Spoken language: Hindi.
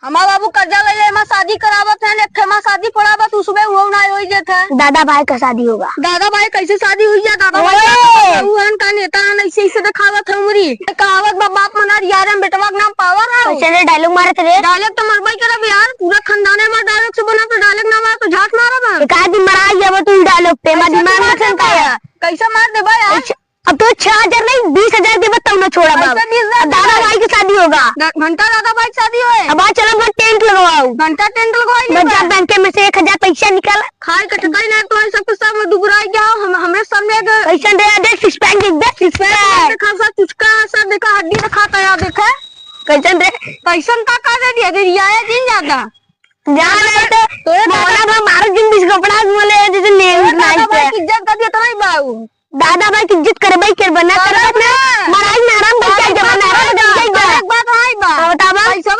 हमारा बाबू कर्जा ले ले शादी करावत है लेखे में शादी पड़ावत उसमें वो ना होई जेत है। दादा भाई का शादी होगा। दादा भाई कैसे शादी हुई है? दादा भाई का नेता ऐसे दिखावत है उमरी कहावत बाप मना यार हम बेटवा के नाम पावर है। कैसे डायलॉग मारे थे? डायलॉग तो मरबाई करब यार, पूरा खानदाने में डायलॉग से बना तो डायलॉग ना मारा तो झाट मारब। एक आदमी मरा जाबो तू डायलॉग पे मैं दिमाग में चलता है। कैसे मार दे भाई यार? अब तो 6000 नहीं 20000 देबो तब ना छोड़ा बाबू। दादा भाई की शादी होगा। घंटा दादा भाई की शादी होए। अब चलो मैं टेंट लगवाऊं। घंटा टेंट लगवाई मैं जब बैंक में से 1000 पैसा निकाला खाए कटकाई ना तो सब कुछ सब दुबराई गया हमरे सामने पैसा दे दे सिक्स पैक देखा सब चुचका सब देखा हड्डी दिखाता यार देखा कैसे दे पैसा का दे दिया दे रिया है दिन ज्यादा जा रहे तो मोला का मारो जिन बिस कपड़ा बोले जैसे नेम दादा भाई की इज्जत कर दिया तो नहीं बाबू। दादा भाई की इज्जत कर भाई कर बना कर मराई में आराम कर जमाना एक बात है बा बतावा पैसा